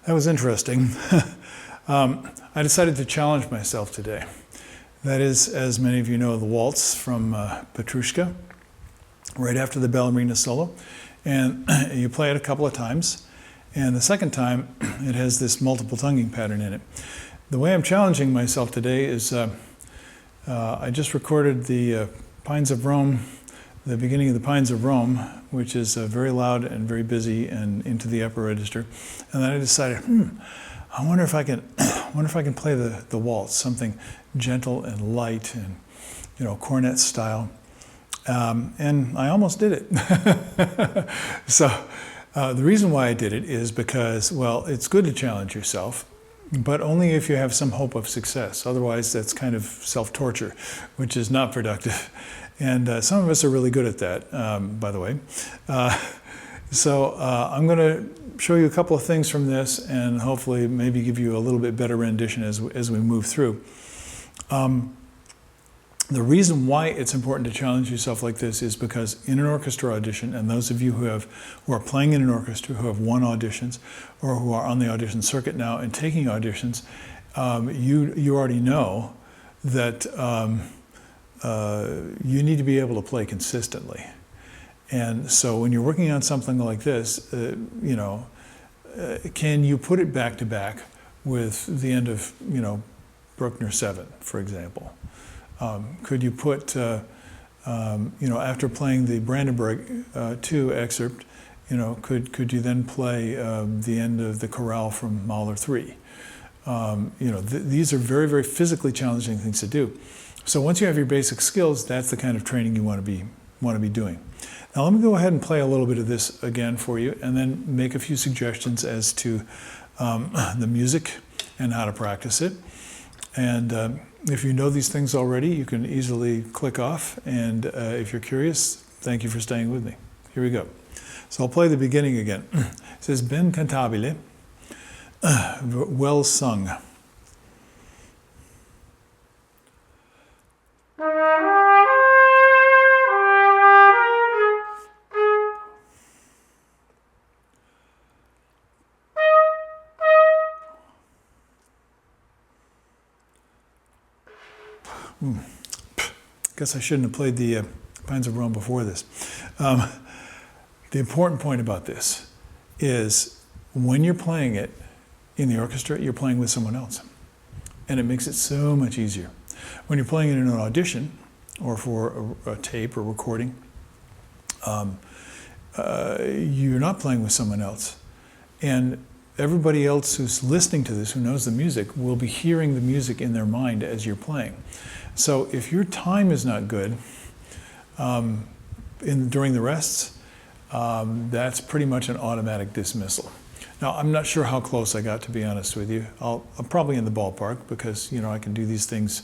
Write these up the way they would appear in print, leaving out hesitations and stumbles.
That was interesting. I decided to challenge myself today. That is, as many of you know, the Waltz from Petrouchka, right after the ballerina solo. And you play it a couple of times. And the second time, it has this multiple tonguing pattern in it. The way I'm challenging myself today is I just recorded the Pines of Rome, the beginning of the Pines of Rome, which is very loud and very busy and into the upper register. And then I decided, I wonder if I can play the waltz, something gentle and light and, cornet style. And I almost did it. So the reason why I did it is because, well, it's good to challenge yourself, but only if you have some hope of success. Otherwise, that's kind of self-torture, which is not productive. And some of us are really good at that, by the way. So I'm going to show you a couple of things from this and hopefully maybe give you a little bit better rendition as we move through. The reason why it's important to challenge yourself like this is because in an orchestra audition, and those of you who are playing in an orchestra, who have won auditions, or who are on the audition circuit now and taking auditions, you already know that you need to be able to play consistently. And so when you're working on something like this, can you put it back to back with the end of, Bruckner 7, for example? Could you put, after playing the Brandenburg 2 excerpt, could you then play the end of the chorale from Mahler 3? These are very, very physically challenging things to do. So once you have your basic skills, that's the kind of training you want to be doing. Now let me go ahead and play a little bit of this again for you, and then make a few suggestions as to the music and how to practice it. And if you know these things already, you can easily click off. And if you're curious, thank you for staying with me. Here we go. So I'll play the beginning again. It says, Ben cantabile, well sung. Guess I shouldn't have played the Pines of Rome before this. The important point about this is when you're playing it in the orchestra, you're playing with someone else. And it makes it so much easier. When you're playing it in an audition or for a tape or recording, you're not playing with someone else. And everybody else who's listening to this, who knows the music, will be hearing the music in their mind as you're playing. So if your time is not good during the rests, that's pretty much an automatic dismissal. Now, I'm not sure how close I got, to be honest with you. I'm probably in the ballpark because, I can do these things.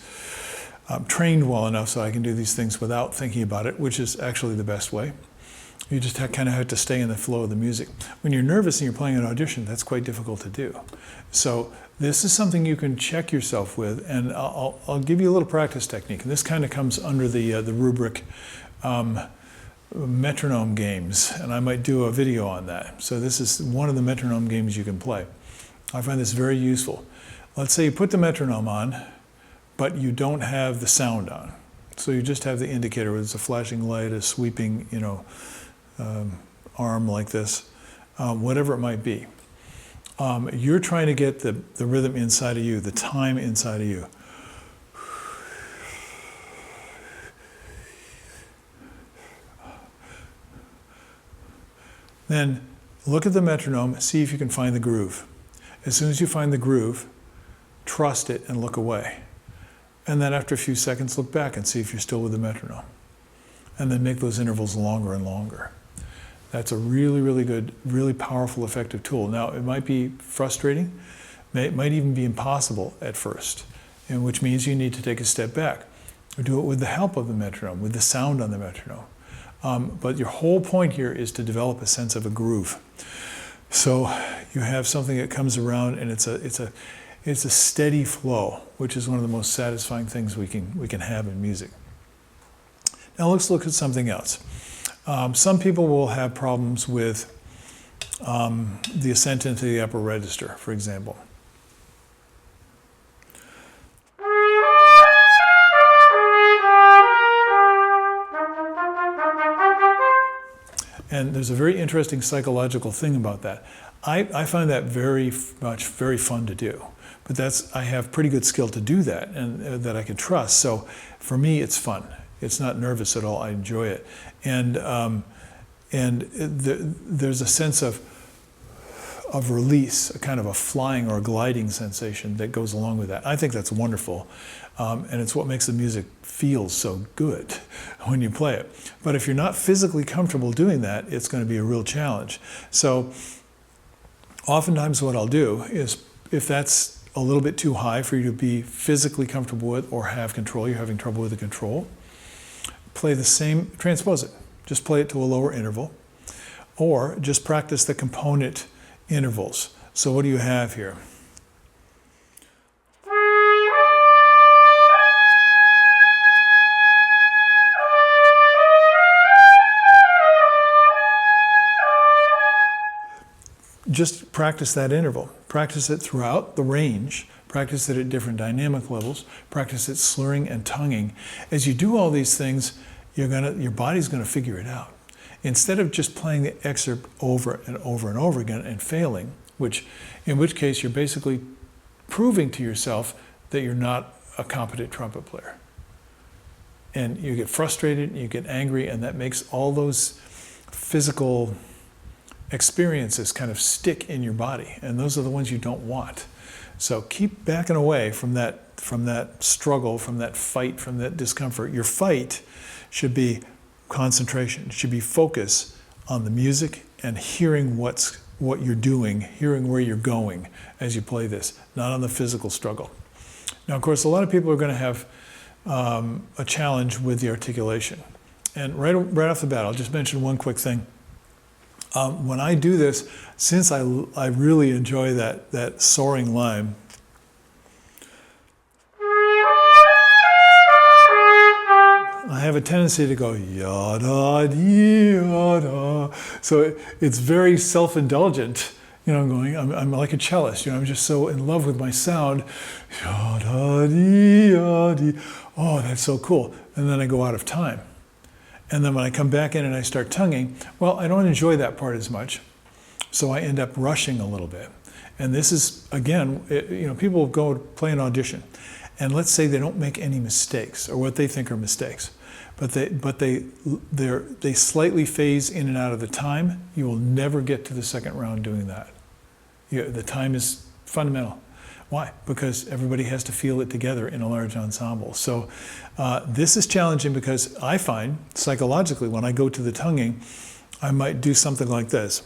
I'm trained well enough so I can do these things without thinking about it, which is actually the best way. You just kind of have to stay in the flow of the music. When you're nervous and you're playing an audition, that's quite difficult to do. So this is something you can check yourself with, and I'll give you a little practice technique. And this kind of comes under the rubric metronome games, and I might do a video on that. So this is one of the metronome games you can play. I find this very useful. Let's say you put the metronome on, but you don't have the sound on. So you just have the indicator, whether it's a flashing light, a sweeping, arm like this, whatever it might be. You're trying to get the rhythm inside of you, the time inside of you. Then look at the metronome, see if you can find the groove. As soon as you find the groove, trust it and look away. And then after a few seconds, look back and see if you're still with the metronome. And then make those intervals longer and longer. That's a really, really good, really powerful, effective tool. Now, it might be frustrating. It might even be impossible at first, and which means you need to take a step back. Or do it with the help of the metronome, with the sound on the metronome. But your whole point here is to develop a sense of a groove. So you have something that comes around, and it's a steady flow, which is one of the most satisfying things we can have in music. Now let's look at something else. Some people will have problems with the ascent into the upper register, for example. And there's a very interesting psychological thing about that. I find that very fun to do. But I have pretty good skill to do that, and that I can trust. So for me, it's fun. It's not nervous at all. I enjoy it. And there's a sense of release, a kind of a flying or a gliding sensation that goes along with that. I think that's wonderful. And it's what makes the music feel so good when you play it. But if you're not physically comfortable doing that, it's going to be a real challenge. So oftentimes what I'll do is, if that's a little bit too high for you to be physically comfortable with or have control, you're having trouble with the control, play the same, transpose it. Just play it to a lower interval. Or just practice the component intervals. So what do you have here? Just practice that interval. Practice it throughout the range. Practice it at different dynamic levels. Practice it slurring and tonguing. As you do all these things, your body's going to figure it out. Instead of just playing the excerpt over and over and over again and failing, in which case you're basically proving to yourself that you're not a competent trumpet player. And you get frustrated, you get angry, and that makes all those physical experiences kind of stick in your body, and those are the ones you don't want. So keep backing away from that struggle, from that fight, from that discomfort. Your fight should be concentration. It should be focus on the music and hearing what you're doing, hearing where you're going as you play this, not on the physical struggle. Now, of course, a lot of people are going to have a challenge with the articulation. And right off the bat, I'll just mention one quick thing. When I do this, since I really enjoy that soaring line, I have a tendency to go yada yada. So it's very self-indulgent. I'm like a cellist. I'm just so in love with my sound. Yada yada. Oh, that's so cool. And then I go out of time. And then when I come back in and I start tonguing, well, I don't enjoy that part as much. So I end up rushing a little bit. And this is, again, people go play an audition. And let's say they don't make any mistakes, or what they think are mistakes. But they slightly phase in and out of the time. You will never get to the second round doing that. The time is fundamental. Why? Because everybody has to feel it together in a large ensemble. So this is challenging because I find, psychologically, when I go to the tonguing, I might do something like this.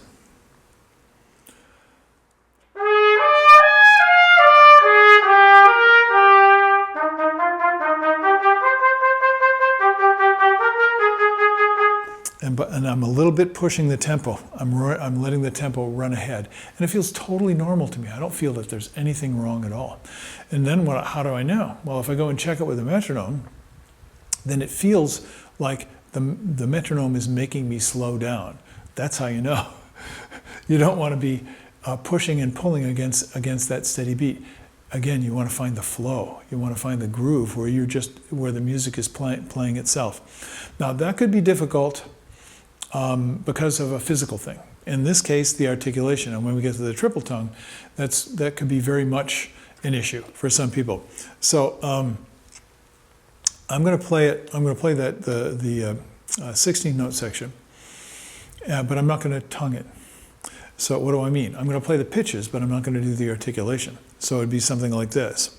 And I'm a little bit pushing the tempo. I'm letting the tempo run ahead. And it feels totally normal to me. I don't feel that there's anything wrong at all. And then how do I know? Well, if I go and check it with a metronome, then it feels like the metronome is making me slow down. That's how you know. You don't want to be pushing and pulling against that steady beat. Again, you want to find the flow. You want to find the groove where the music is playing itself. Now, that could be difficult because of a physical thing. In this case, the articulation. And when we get to the triple tongue, that could be very much an issue for some people. So I'm going to play it. I'm going to play the 16-note section, but I'm not going to tongue it. So what do I mean? I'm going to play the pitches, but I'm not going to do the articulation. So it'd be something like this.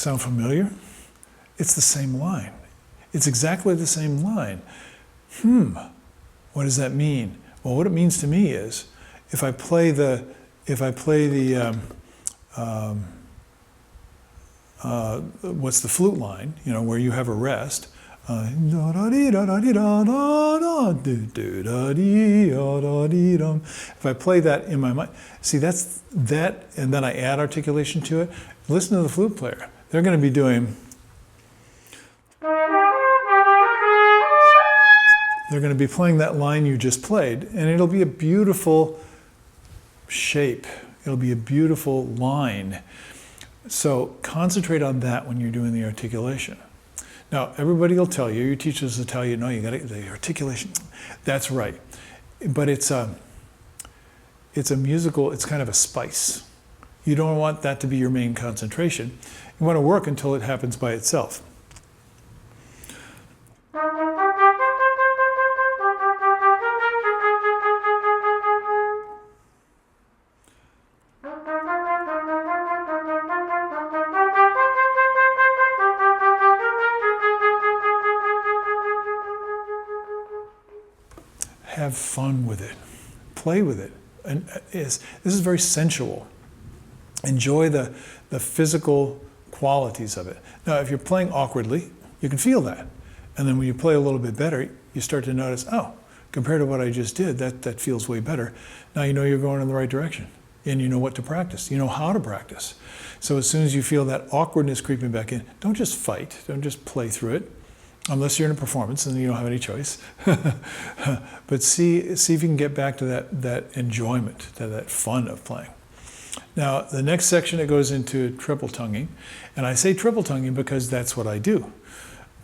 Sound familiar? It's the same line. It's exactly the same line. What does that mean? Well, what it means to me is, if I play the what's the flute line, you know, where you have a rest. If I play that in my mind, see, that's that, and then I add articulation to it. Listen to the flute player. They're going to be doing, they're going to be playing that line you just played, and it'll be a beautiful shape. It'll be a beautiful line. So concentrate on that when you're doing the articulation. Now, everybody will tell you, your teachers will tell you, no, you got to the articulation. That's right. But it's a musical, it's kind of a spice. You don't want that to be your main concentration. You want to work until it happens by itself. Have fun with it. Play with it. And this is very sensual. Enjoy the physical qualities of it. Now, if you're playing awkwardly, you can feel that. And then when you play a little bit better, you start to notice, oh, compared to what I just did, that feels way better. Now you know you're going in the right direction. And you know what to practice. You know how to practice. So as soon as you feel that awkwardness creeping back in, don't just fight. Don't just play through it. Unless you're in a performance and you don't have any choice. But see if you can get back to that enjoyment, to that fun of playing. Now, the next section, it goes into triple tonguing. And I say triple tonguing because that's what I do.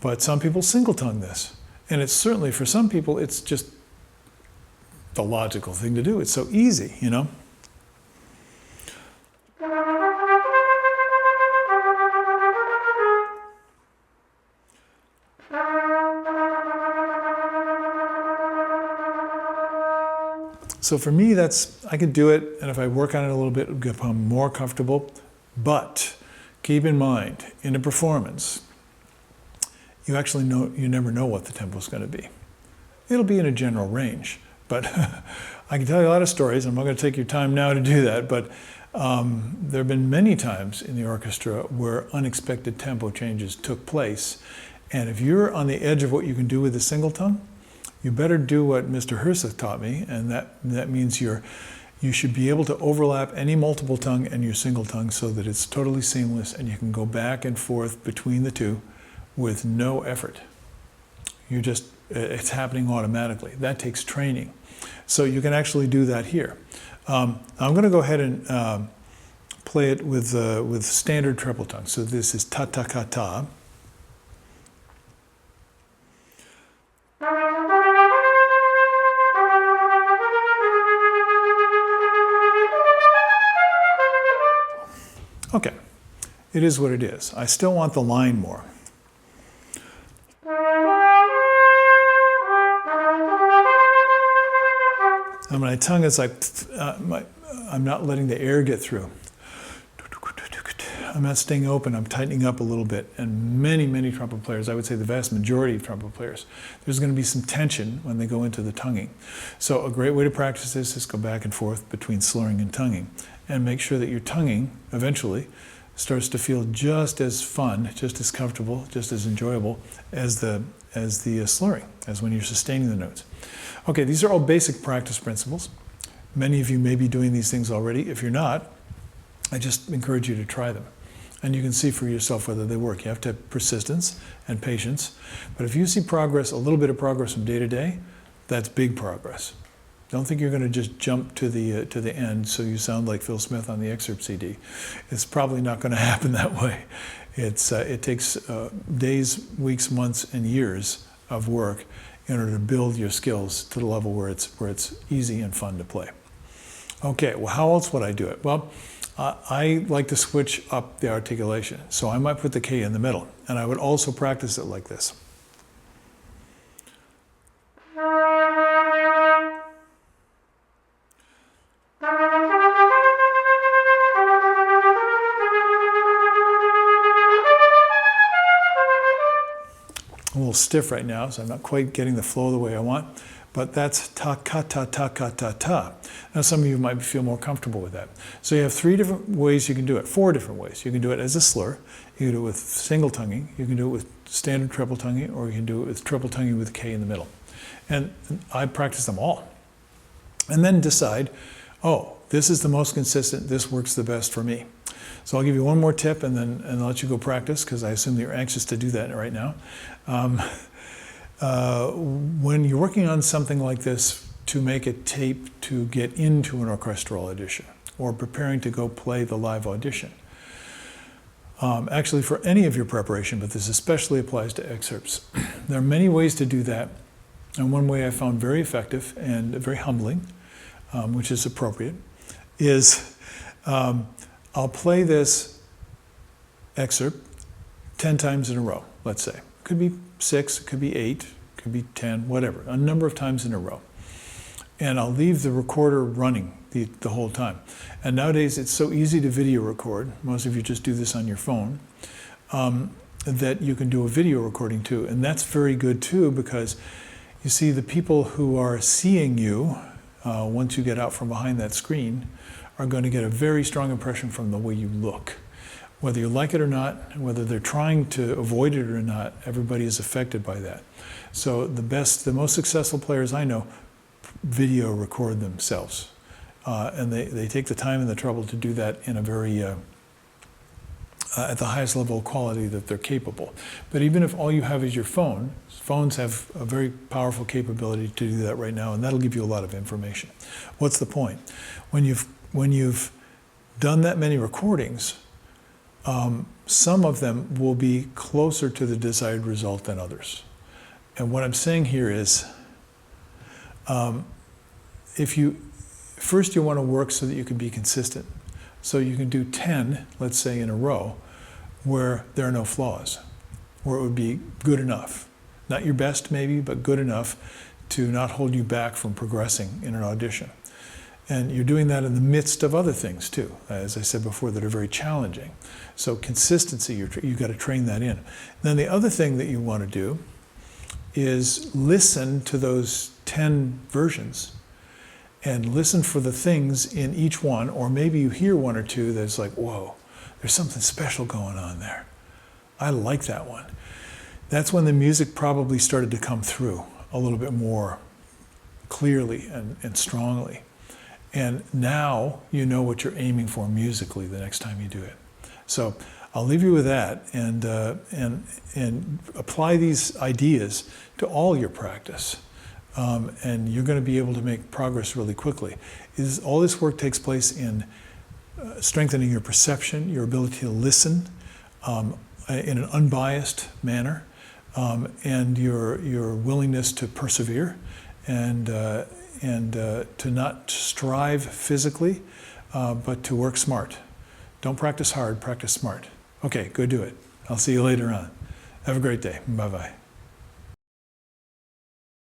But some people single tongue this. And it's certainly, for some people, it's just the logical thing to do. It's so easy, you know? So for me, I can do it, and if I work on it a little bit, it'll become more comfortable. But keep in mind, in a performance, you never know what the tempo is going to be. It'll be in a general range, but I can tell you a lot of stories. I'm not going to take your time now to do that, but there have been many times in the orchestra where unexpected tempo changes took place. And if you're on the edge of what you can do with a single tongue, you better do what Mr. Hirsa taught me, and that means you should be able to overlap any multiple tongue and your single tongue so that it's totally seamless and you can go back and forth between the two with no effort. It's happening automatically. That takes training. So you can actually do that here. I'm going to go ahead and play it with standard treble tongue. So this is ta-ta-ka-ta. Okay, it is what it is. I still want the line more. And my tongue is like, I'm not letting the air get through. I'm not staying open, I'm tightening up a little bit. And many, many trumpet players, I would say the vast majority of trumpet players, there's going to be some tension when they go into the tonguing. So a great way to practice this is go back and forth between slurring and tonguing. And make sure that your tonguing eventually starts to feel just as fun, just as comfortable, just as enjoyable as the slurring, as when you're sustaining the notes. Okay, these are all basic practice principles. Many of you may be doing these things already. If you're not, I just encourage you to try them. And you can see for yourself whether they work. You have to have persistence and patience. But if you see progress, a little bit of progress from day to day, that's big progress. Don't think you're going to just jump to the end so you sound like Phil Smith on the excerpt CD. It's probably not going to happen that way. It takes days, weeks, months, and years of work in order to build your skills to the level where it's easy and fun to play. Okay, well, how else would I do it? Well, I like to switch up the articulation. So I might put the K in the middle, and I would also practice it like this. little stiff right now, so I'm not quite getting the flow the way I want. But that's ta ka ta ta ka ta ta. Now some of you might feel more comfortable with that. So you have 3 different ways you can do it, 4 different ways. You can do it as a slur, you can do it with single tonguing, you can do it with standard treble tonguing, or you can do it with treble tonguing with a K in the middle. And I practice them all. And then decide, oh, this is the most consistent, this works the best for me. So I'll give you one more tip and then I'll let you go practice, because I assume that you're anxious to do that right now. When you're working on something like this to make a tape to get into an orchestral audition, or preparing to go play the live audition, actually for any of your preparation, but this especially applies to excerpts, there are many ways to do that. And one way I found very effective and very humbling, which is appropriate, is I'll play this excerpt 10 times in a row, let's say. It could be 6, it could be 8, it could be 10, whatever, a number of times in a row. And I'll leave the recorder running the whole time. And nowadays it's so easy to video record, most of you just do this on your phone, that you can do a video recording too. And that's very good too, because you see the people who are seeing you, once you get out from behind that screen, are going to get a very strong impression from the way you look. Whether you like it or not, whether they're trying to avoid it or not, everybody is affected by that. So the most successful players I know video record themselves. And they take the time and the trouble to do that in a very, at the highest level of quality that they're capable. But even if all you have is your phone, phones have a very powerful capability to do that right now, and that'll give you a lot of information. What's the point? When you've done that many recordings, some of them will be closer to the desired result than others. And what I'm saying here is, first you want to work so that you can be consistent. So you can do 10, let's say, in a row, where there are no flaws, where it would be good enough. Not your best maybe, but good enough to not hold you back from progressing in an audition. And you're doing that in the midst of other things too, as I said before, that are very challenging. So consistency, you've got to train that in. Then the other thing that you want to do is listen to those 10 versions and listen for the things in each one, or maybe you hear one or two that's like, whoa, there's something special going on there. I like that one. That's when the music probably started to come through a little bit more clearly and strongly. And now you know what you're aiming for musically the next time you do it. So I'll leave you with that, and apply these ideas to all your practice. And you're going to be able to make progress really quickly. All this work takes place in strengthening your perception, your ability to listen in an unbiased manner, and your willingness to persevere, and to not strive physically, but to work smart. Don't practice hard, practice smart. Okay, go do it. I'll see you later on. Have a great day. Bye-bye.